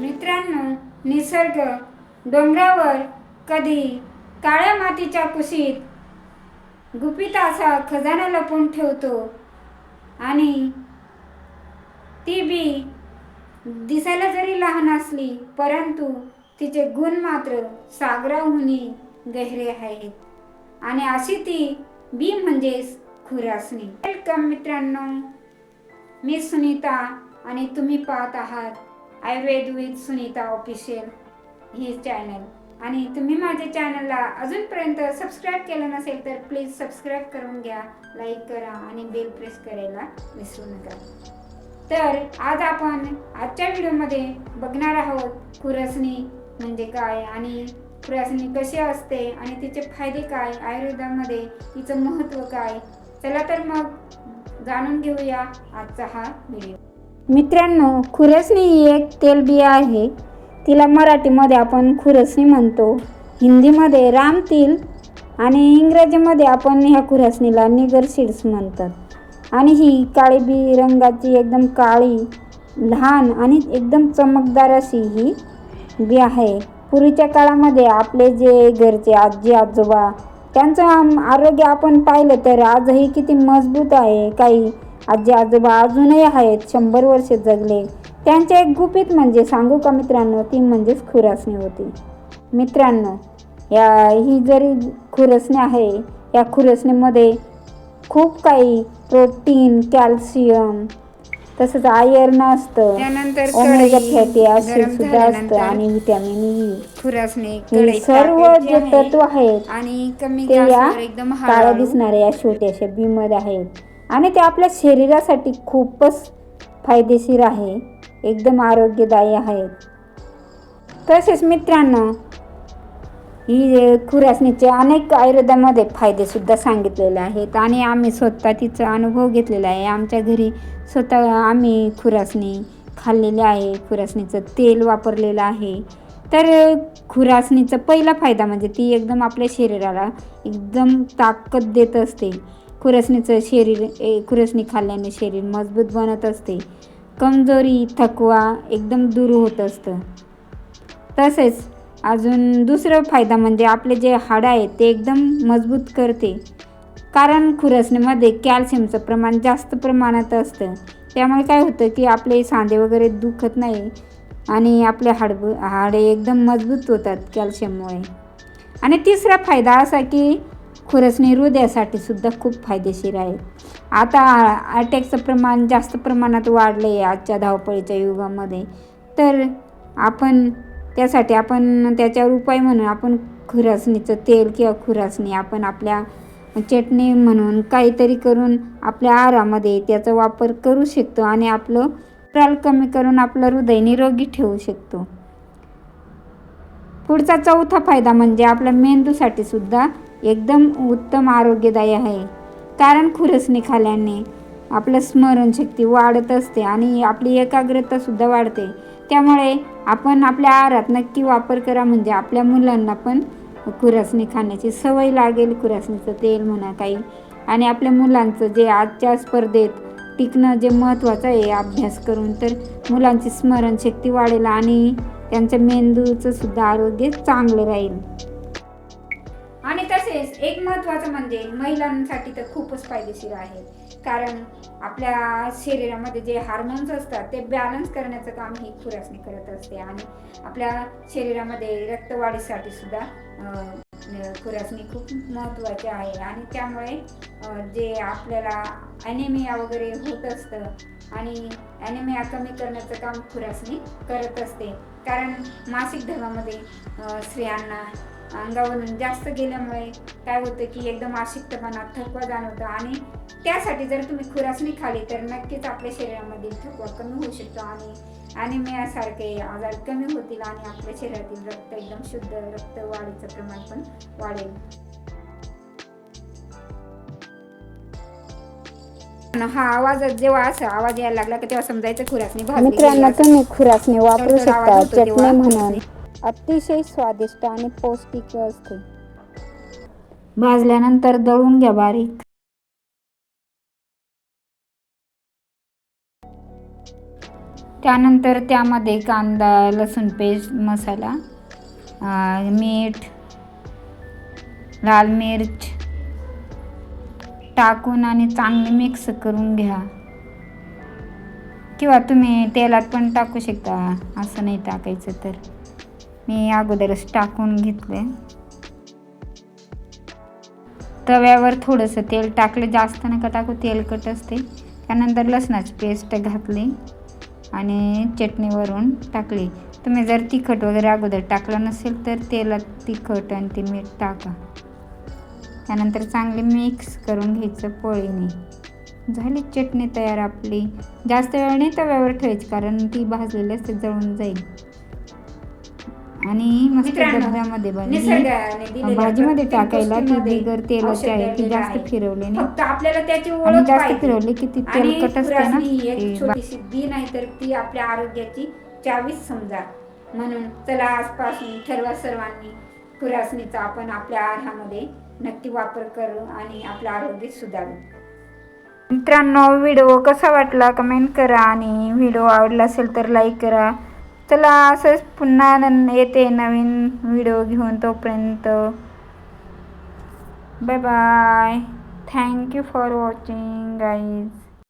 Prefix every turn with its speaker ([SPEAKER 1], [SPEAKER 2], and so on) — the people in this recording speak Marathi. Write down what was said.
[SPEAKER 1] मित्रांनो, निसर्ग डोंगरावर कधी काळ्या मातीच्या कुशीत गुपित असा खजाना लपवून ठेवतो आणि ती बी दिसायला जरी लहान असली परंतु तिचे गुण मात्र सागराहूनही गहिरे आहेत. आणि अशी ती बी म्हणजेच खुरासणी. वेलकम मित्रांनो, मी सुनीता आणि तुम्ही पाहत आहात आयुर्वेद विथ सुनीता ऑफिशियल हे चॅनल. आणि तुम्ही माझ्या चॅनलला अजूनपर्यंत सबस्क्राईब केलं नसेल तर प्लीज सबस्क्राईब करून घ्या, लाईक करा आणि बेल प्रेस करायला विसरू नका. तर आज आपण आजच्या व्हिडिओमध्ये बघणार आहोत खुरसणी म्हणजे काय आणि खुरासणी कशी असते आणि तिचे फायदे काय, आयुर्वेदामध्ये तिचं महत्त्व काय. चला तर मग जाणून घेऊया आजचा हा व्हिडिओ. मित्रांनो, खुरसणी ही एक तेलबिया आहे. तिला मराठीमध्ये आपण खुरसणी म्हणतो, हिंदीमध्ये रामतिल आणि इंग्रजीमध्ये आपण ह्या खुरसणीला निगर सीड्स म्हणतात. आणि ही काळी बी रंगाची एकदम काळी, लहान आणि एकदम चमकदार अशी ही बी आहे. पूर्वीच्या काळामध्ये आपले जे घरचे आजी आजोबा त्यांचं आरोग्य आपण पाहिलं तर आजही किती मजबूत आहे. काही आजी आजोबा अजूनही आहेत, 100 वर्ष जगले. त्यांचे एक गुपित म्हणजे सांगू का मित्रांनो, ती म्हणजेच खुरासणी होती. मित्रांनो, ही जरी खुरसणी आहे, या खुरसणीमध्ये खूप काही प्रोटीन, कॅल्शियम तसंच आयर्न असतं, त्यानंतर
[SPEAKER 2] ओमेगा फॅटी ॲसिड सुद्धा असतं आणि व्हिटॅमिन ई.
[SPEAKER 1] खुरासणी
[SPEAKER 2] हे सर्व जे तत्व आहेत
[SPEAKER 1] आणि कमी
[SPEAKER 2] ते या
[SPEAKER 1] गॅसवर एकदम
[SPEAKER 2] काळ्या दिसणाऱ्या या छोट्याशा बीमध्ये आहेत. आणि ते आपल्या शरीरासाठी खूपच फायदेशीर आहे, एकदम आरोग्यदायी आहेत. तसेच मित्रांनो, ही खुरासणीचे अनेक आयुर्वेदामध्ये फायदे सुद्धा सांगितलेले आहेत आणि आम्ही स्वतः तिचा अनुभव घेतलेला आहे. आमच्या घरी स्वतः आम्ही खुरासणी खाल्लेली आहे, खुरासणीचं तेल वापरलेलं आहे. तर खुरासणीचा पहिला फायदा म्हणजे ती एकदम आपल्या शरीराला एकदम ताकद देत असते. खुरासणी खाल्ल्याने शरीर मजबूत बनत असते. कमजोरी, थकवा एकदम दूर होत असतं. तसेच अजून दुसरा फायदा म्हणजे आपले जे हाडं आहेत ते एकदम मजबूत करते. कारण खुरासणीमध्ये कॅल्शियमचं प्रमाण जास्त प्रमाणात असतं. त्यामुळे काय होतं की आपले सांधे वगैरे दुखत नाही आणि आपले हाडे एकदम मजबूत होतात कॅल्शियममुळे. आणि तिसरा फायदा असा की खुरासणी हृदयासाठी सुद्धा खूप फायदेशीर आहे. आता अटॅकचं प्रमाण जास्त प्रमाणात वाढलं आहे आजच्या धावपळीच्या युगामध्ये. तर त्यासाठी आपण त्याच्यावर उपाय म्हणून आपण खुरासणीचं तेल किंवा खुरासणी आपण आपल्या चटणी म्हणून काहीतरी करून आपल्या आहारामध्ये त्याचा वापर करू शकतो आणि आपलं त्राल कमी करून आपलं हृदय निरोगी ठेवू शकतो. पुढचा चौथा फायदा म्हणजे आपल्या मेंदूसाठी सुद्धा एकदम उत्तम आरोग्यदायी आहे. कारण खुरसणी खाल्ल्याने आपलं स्मरणशक्ती वाढत असते आणि आपली एकाग्रता सुद्धा वाढते. त्यामुळे आपण आपल्या आहारात नक्की वापर करा, म्हणजे आपल्या मुलांना पण खुरासणी खाण्याची सवय लागेल. खुरासणीचं तेल म्हणा काही. आणि आपल्या मुलांचं जे आजच्या स्पर्धेत टिकणं जे महत्त्वाचं आहे अभ्यास करून, तर मुलांची स्मरणशक्ती वाढेल आणि त्यांच्या मेंदूचं सुद्धा आरोग्य चांगलं राहील.
[SPEAKER 1] आणि तसेच एक महत्त्वाचं म्हणजे महिलांसाठी तर खूपच फायदेशीर आहे. कारण आपल्या शरीरामध्ये जे हार्मोन्स असतात ते बॅलन्स करण्याचं काम ही खुरासणी करत असते. आणि आपल्या शरीरामध्ये रक्तवाढीसाठी सुद्धा खुरासणी खूप महत्त्वाची आहे. आणि त्यामुळे जे आपल्याला ॲनिमिया वगैरे होत असतं आणि ॲनिमिया कमी करण्याचं काम खुरासणी करत असते. कारण मासिक धर्मामध्ये स्त्रियांना अंगावरून जास्त गेल्यामुळे काय होतं की एकदम अशक्तपणा, थकवा जाणवतं. आणि त्यासाठी जर तुम्ही खुरासणी खाली तर नक्कीच आपल्या शरीरामधील थकवा कमी होऊ शकतो आणि ॲनिमियासारखे आजार कमी होतील आणि आपल्या शरीरातील रक्त एकदम शुद्ध, रक्तवाढीचं प्रमाण पण वाढेल. हा आवाज जेव्हा असा आवाज यायला लागला की तेव्हा समजायचं खुरासणी भाजली.
[SPEAKER 2] मित्रांनो, तुम्ही खुरासणी वापरू शकता चटणी म्हणून. अतिशय स्वादिष्ट आणि पौष्टिक असते.
[SPEAKER 1] भाजल्यानंतर दळून घ्या बारीक.
[SPEAKER 2] त्यानंतर त्यामध्ये कांदा, लसूण पेस्ट, मसाला, मीठ, लाल मिर्च टाकून आणि चांगले मिक्स करून घ्या. किंवा तुम्ही तेलात पण टाकू शकता, असं नाही टाकायचं तर. मी अगोदरच टाकून घेतले. तव्यावर थोडंसं तेल टाकलं, जास्त नका टाकू, तेलकट असते. त्यानंतर लसणाची पेस्ट घातली आणि चटणीवरून टाकली. तुम्ही जर तिखट वगैरे अगोदर टाकलं नसेल तर तेलात तिखट आणि ते मीठ टाका. त्यानंतर चांगले मिक्स करून घ्यायचं पोळीने. झाली चटणी तयार आपली. जास्त वेळ नाही तव्यावर ठेवायची, कारण ती भाजलेली असते, जळून जाईल. आणि मस्त डब्यामध्ये बनली. भाजीमध्ये टाकायला ती बिगर तेलाची आहे, ती जास्त फिरवली नाही.
[SPEAKER 1] फक्त आपल्याला त्याची
[SPEAKER 2] आणि
[SPEAKER 1] ओळख
[SPEAKER 2] जास्त
[SPEAKER 1] पाहिजे.
[SPEAKER 2] फिरवली की ती
[SPEAKER 1] आणि
[SPEAKER 2] तेलकट असते ना.
[SPEAKER 1] खुरासणी एक छोटीशी बी नाही तर ती आपल्या आरोग्याची चावीच समजा. म्हणून चला आजपासून ठरवा सर्वांनी, खुरासणीचा आपण आपल्या आहारामध्ये नक्की वापर करू आणि आपलं आरोग्य सुधारू.
[SPEAKER 2] मित्रांनो, व्हिडिओ कसा वाटला कमेंट करा आणि व्हिडिओ आवडला असेल तर लाईक करा. चला असंच पुन्हा येते नवीन व्हिडिओ घेऊन. तोपर्यंत bye bye. Thank you for watching guys.